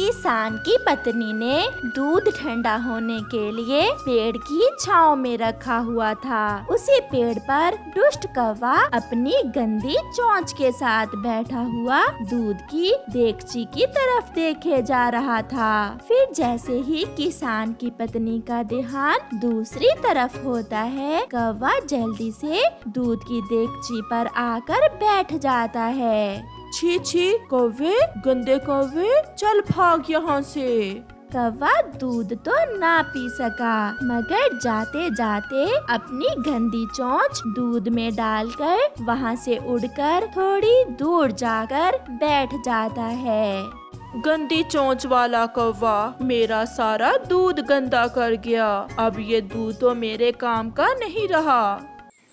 किसान की पत्नी ने दूध ठंडा होने के लिए पेड़ की छांव में रखा हुआ था। उसी पेड़ पर दुष्ट कौवा अपनी गंदी चोंच के साथ बैठा हुआ दूध की देगची की तरफ देखे जा रहा था। फिर जैसे ही किसान की पत्नी का ध्यान दूसरी तरफ होता है, कौवा जल्दी से दूध की देगची पर आकर बैठ जाता है। छी छी कौवे, गंदे कौवे, चल भाग यहाँ से। कौवा दूध तो ना पी सका, मगर जाते जाते अपनी गंदी चोंच दूध में डालकर वहाँ से उड़कर थोड़ी दूर जाकर बैठ जाता है। गंदी चोंच वाला कौवा मेरा सारा दूध गंदा कर गया। अब ये दूध तो मेरे काम का नहीं रहा।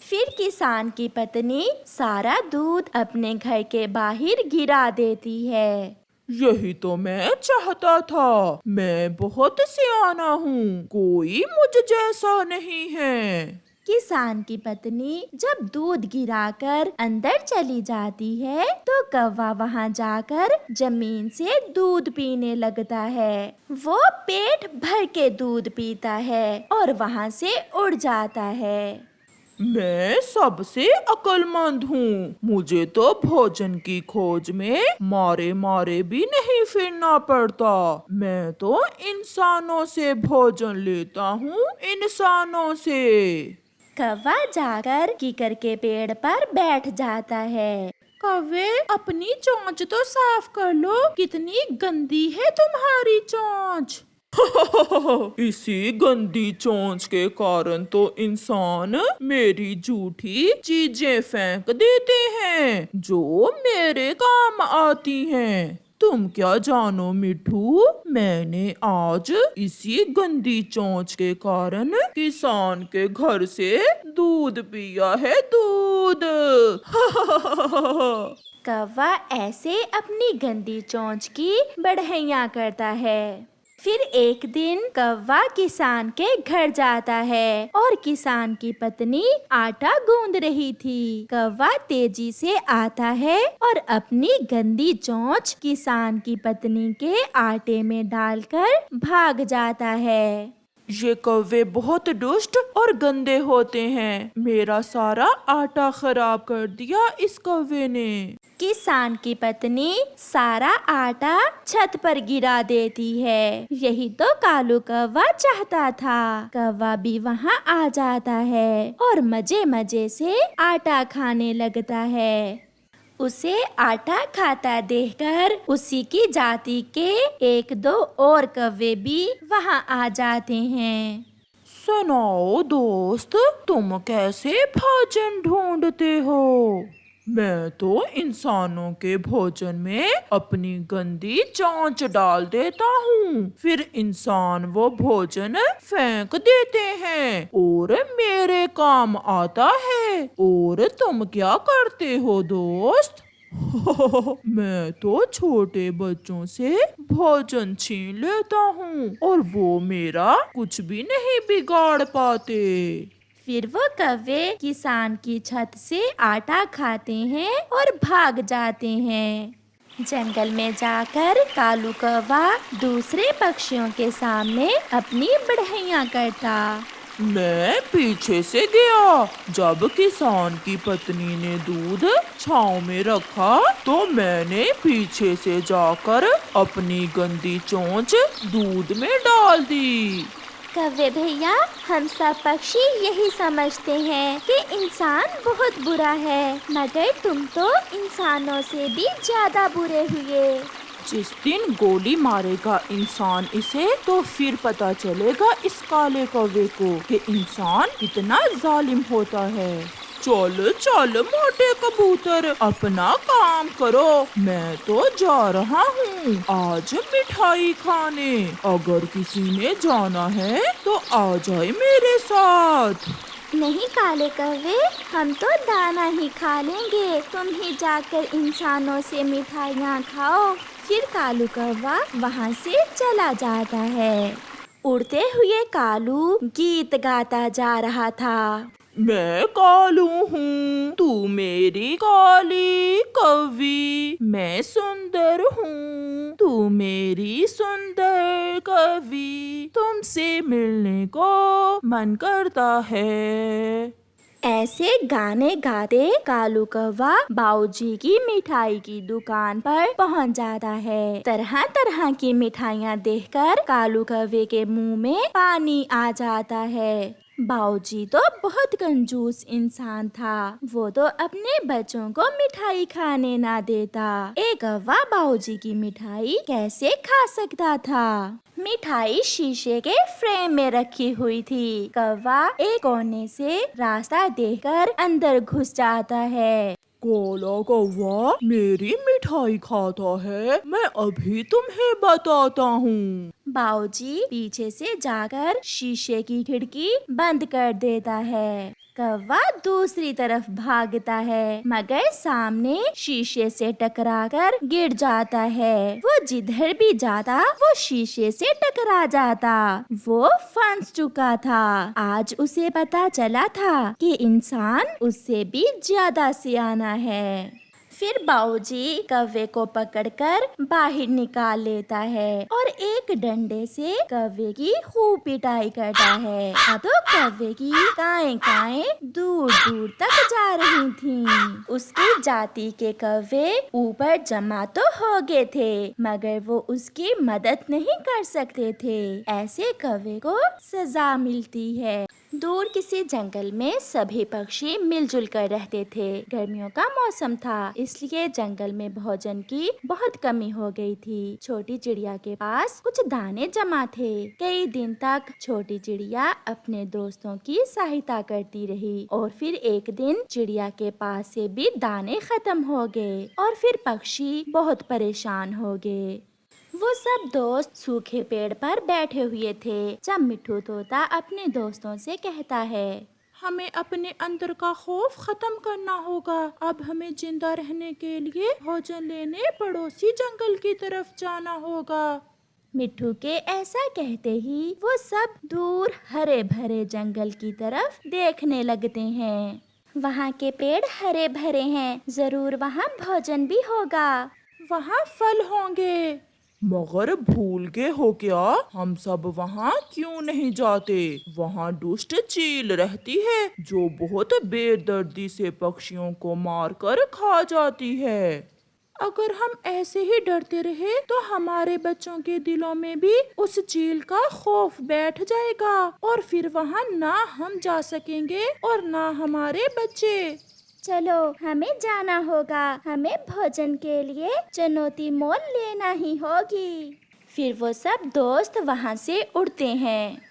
फिर किसान की पत्नी सारा दूध अपने घर के बाहर गिरा देती है। यही तो मैं चाहता था। मैं बहुत सियाना हूँ, कोई मुझ जैसा नहीं है। किसान की पत्नी जब दूध गिराकर अंदर चली जाती है, तो कौवा वहाँ जाकर जमीन से दूध पीने लगता है। वो पेट भर के दूध पीता है और वहाँ से उड़ जाता है। मैं सबसे अक्लमंद हूँ। मुझे तो भोजन की खोज में मारे मारे भी नहीं फिरना पड़ता। मैं तो इंसानों से भोजन लेता हूँ, इंसानों से। कौवा जाकर कीकर के पेड़ पर बैठ जाता है। कौवे, अपनी चोंच तो साफ कर लो, कितनी गंदी है तुम्हारी चोंच। इसी गंदी चोंच के कारण तो इंसान मेरी झूठी चीजें फेंक देते हैं जो मेरे काम आती हैं। तुम क्या जानो मिठू, मैंने आज इसी गंदी चोंच के कारण किसान के घर से दूध पिया है, दूध। कौवा ऐसे अपनी गंदी चोंच की बढ़ैया करता है। फिर एक दिन कौवा किसान के घर जाता है और किसान की पत्नी आटा गूंद रही थी। कौवा तेजी से आता है और अपनी गंदी चोंच किसान की पत्नी के आटे में डालकर भाग जाता है। ये कौवे बहुत दुष्ट और गंदे होते हैं। मेरा सारा आटा खराब कर दिया इस कौवे ने। किसान की पत्नी सारा आटा छत पर गिरा देती है। यही तो कालू कौवा चाहता था। कौवा भी वहाँ आ जाता है और मजे मजे से आटा खाने लगता है। उसे आटा खाता देखकर उसी की जाति के एक दो और कौवे भी वहाँ आ जाते हैं। सुनाओ दोस्त, तुम कैसे भोजन ढूंढते हो? मैं तो इंसानों के भोजन में अपनी गंदी चोंच डाल देता हूँ, फिर इंसान वो भोजन फेंक देते हैं और मेरे काम आता है। और तुम क्या करते हो दोस्त? मैं तो छोटे बच्चों से भोजन छीन लेता हूँ और वो मेरा कुछ भी नहीं बिगाड़ पाते। फिर वो कौवे किसान की छत से आटा खाते हैं और भाग जाते हैं। जंगल में जाकर कालू कौवा दूसरे पक्षियों के सामने अपनी बढ़ैया करता। मैं पीछे से गया। जब किसान की पत्नी ने दूध छांव में रखा तो मैंने पीछे से जाकर अपनी गंदी चोंच दूध में डाल दी। कौवे भैया, हम सब पक्षी यही समझते हैं कि इंसान बहुत बुरा है, मगर तुम तो इंसानों से भी ज्यादा बुरे हुए। जिस दिन गोली मारेगा इंसान इसे, तो फिर पता चलेगा इस काले कौवे को कि इंसान कितना जालिम होता है। चल चल मोटे कबूतर, अपना काम करो। मैं तो जा रहा हूँ आज मिठाई खाने। अगर किसी ने जाना है तो आ जाए मेरे साथ। नहीं काले कौवे, हम तो दाना ही खा लेंगे, तुम ही जाकर इंसानों से मिठाइयाँ खाओ। फिर कालू कौवा वहाँ से चला जाता है। उड़ते हुए कालू गीत गाता जा रहा था। मैं कालू हूँ, तू मेरी काली कवि। मैं सुंदर हूँ, तू मेरी सुंदर कवि। तुमसे मिलने को मन करता है। ऐसे गाने गाते कालू कौवा बाऊजी की मिठाई की दुकान पर पहुंच जाता है। तरह तरह की मिठाइयाँ देखकर कालू कौवे के मुंह में पानी आ जाता है। बाऊजी तो बहुत कंजूस इंसान था। वो तो अपने बच्चों को मिठाई खाने ना देता। एक कौवा बाऊजी की मिठाई कैसे खा सकता था? मिठाई शीशे के फ्रेम में रखी हुई थी। कौवा एक कोने से रास्ता देखकर अंदर घुस जाता है। काला कौवा मेरी मिठाई खाता है, मैं अभी तुम्हें बताता हूँ। बाऊजी पीछे से जाकर शीशे की खिड़की बंद कर देता है। कौवा दूसरी तरफ भागता है, मगर सामने शीशे से टकराकर गिर जाता है। वो जिधर भी जाता वो शीशे से टकरा जाता। वो फंस चुका था। आज उसे पता चला था कि इंसान उससे भी ज्यादा सियाना है। फिर बाऊजी कौवे को पकड़कर बाहर निकाल लेता है और एक डंडे से कौवे की खूब पिटाई करता है। अब तो कौवे की काएं दूर दूर तक जा रही थीं। उसकी जाति के कौवे ऊपर जमा तो हो गए थे, मगर वो उसकी मदद नहीं कर सकते थे। ऐसे कौवे को सजा मिलती है। दूर किसी जंगल में सभी पक्षी मिलजुल कर रहते थे। गर्मियों का मौसम था, इसलिए जंगल में भोजन की बहुत कमी हो गई थी। छोटी चिड़िया के पास कुछ दाने जमा थे। कई दिन तक छोटी चिड़िया अपने दोस्तों की सहायता करती रही और फिर एक दिन चिड़िया के पास से भी दाने खत्म हो गए और फिर पक्षी बहुत परेशान हो गए। वो सब दोस्त सूखे पेड़ पर बैठे हुए थे जब मिट्ठू तोता अपने दोस्तों से कहता है, हमें अपने अंदर का खौफ खत्म करना होगा। अब हमें जिंदा रहने के लिए भोजन लेने पड़ोसी जंगल की तरफ जाना होगा। मिट्ठू के ऐसा कहते ही वो सब दूर हरे भरे जंगल की तरफ देखने लगते हैं। वहाँ के पेड़ हरे भरे हैं, जरूर वहाँ भोजन भी होगा। वहाँ फल होंगे। मगर भूल गए हो क्या? हम सब वहाँ क्यों नहीं जाते? वहाँ दुष्ट चील रहती है जो बहुत बेदर्दी से पक्षियों को मारकर खा जाती है। अगर हम ऐसे ही डरते रहे तो हमारे बच्चों के दिलों में भी उस चील का खौफ बैठ जाएगा और फिर वहाँ ना हम जा सकेंगे और ना हमारे बच्चे। चलो हमें जाना होगा, हमें भोजन के लिए चुनौती मोल लेना ही होगी। फिर वो सब दोस्त वहाँ से उड़ते हैं।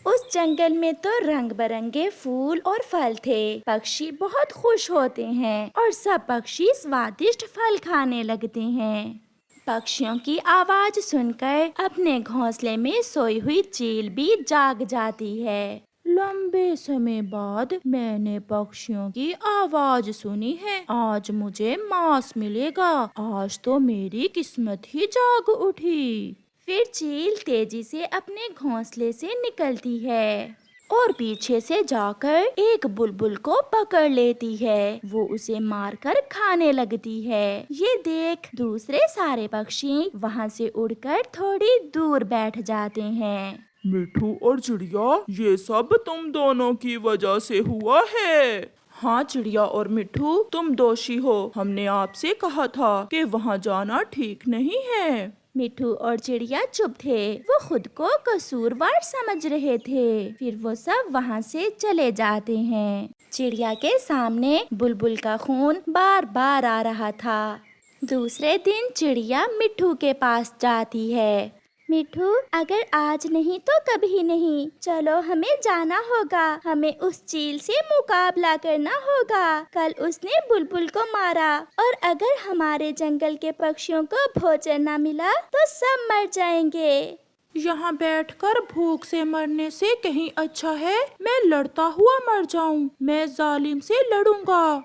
उस जंगल में तो रंग बिरंगे फूल और फल थे। पक्षी बहुत खुश होते हैं और सब पक्षी स्वादिष्ट फल खाने लगते हैं। पक्षियों की आवाज सुनकर अपने घोंसले में सोई हुई चील भी जाग जाती है। लंबे समय बाद मैंने पक्षियों की आवाज सुनी है। आज मुझे मांस मिलेगा। आज तो मेरी किस्मत ही जाग उठी। फिर चील तेजी से अपने घोंसले से निकलती है और पीछे से जाकर एक बुलबुल को पकड़ लेती है। वो उसे मारकर खाने लगती है। ये देख दूसरे सारे पक्षी वहाँ से उड़कर थोड़ी दूर बैठ जाते हैं। मिट्ठू और चिड़िया, ये सब तुम दोनों की वजह से हुआ है। हाँ चिड़िया और मिट्ठू, तुम दोषी हो। हमने आपसे कहा था कि वहाँ जाना ठीक नहीं है। मिट्ठू और चिड़िया चुप थे। वो खुद को कसूरवार समझ रहे थे। फिर वो सब वहाँ से चले जाते हैं। चिड़िया के सामने बुलबुल का खून बार बार आ रहा था। दूसरे दिन चिड़िया मिट्ठू के पास जाती है। मिट्ठू, अगर आज नहीं तो कभी नहीं, चलो हमें जाना होगा। हमें उस चील से मुकाबला करना होगा। कल उसने बुलबुल को मारा और अगर हमारे जंगल के पक्षियों को भोजन न मिला तो सब मर जाएंगे। यहाँ बैठकर भूख से मरने से कहीं अच्छा है मैं लड़ता हुआ मर जाऊं। मैं जालिम से लड़ूंगा।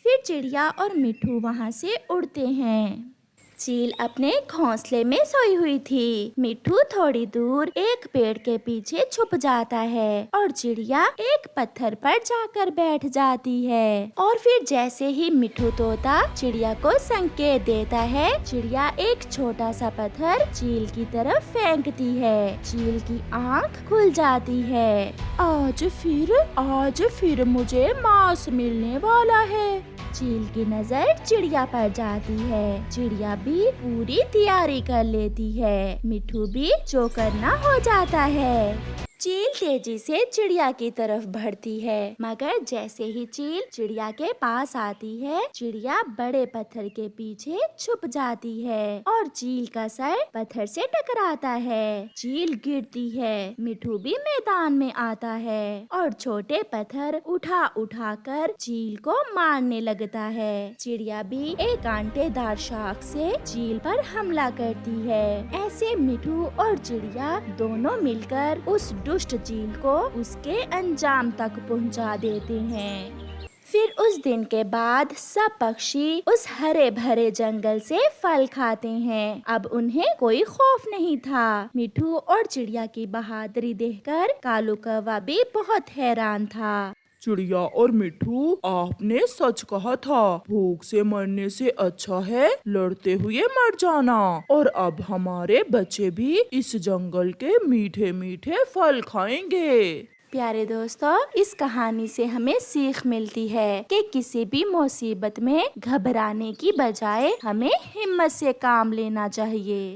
फिर चिड़िया और मिट्ठू वहाँ से उड़ते हैं। चील अपने घोंसले में सोई हुई थी। मिट्ठू थोड़ी दूर एक पेड़ के पीछे छुप जाता है और चिड़िया एक पत्थर पर जाकर बैठ जाती है। और फिर जैसे ही मिट्ठू तोता चिड़िया को संकेत देता है, चिड़िया एक छोटा सा पत्थर चील की तरफ फेंकती है। चील की आंख खुल जाती है। आज फिर मुझे मांस मिलने वाला है। चील की नजर चिड़िया पर जाती है। चिड़िया भी पूरी तैयारी कर लेती है। मिट्ठू भी जो करना हो जाता है। चील तेजी से चिड़िया की तरफ बढ़ती है, मगर जैसे ही चील चिड़िया के पास आती है, चिड़िया बड़े पत्थर के पीछे छुप जाती है और चील का सर पत्थर से टकराता है। चील गिरती है। मिट्ठू भी मैदान में आता है और छोटे पत्थर उठा उठा कर चील को मारने लगता है। चिड़िया भी एक कांटेदार शाख से चील पर हमला करती है। ऐसे मिट्ठू और चिड़िया दोनों मिलकर उस दुष्ट चील को उसके अंजाम तक पहुंचा देते हैं। फिर उस दिन के बाद सब पक्षी उस हरे भरे जंगल से फल खाते हैं। अब उन्हें कोई खौफ नहीं था। मिट्ठू और चिड़िया की बहादुरी देखकर कालू कौवा भी बहुत हैरान था। चिड़िया और मिट्ठू, आपने सच कहा था, भूख से मरने से अच्छा है लड़ते हुए मर जाना। और अब हमारे बच्चे भी इस जंगल के मीठे मीठे फल खाएंगे। प्यारे दोस्तों, इस कहानी से हमें सीख मिलती है कि किसी भी मुसीबत में घबराने की बजाय हमें हिम्मत से काम लेना चाहिए।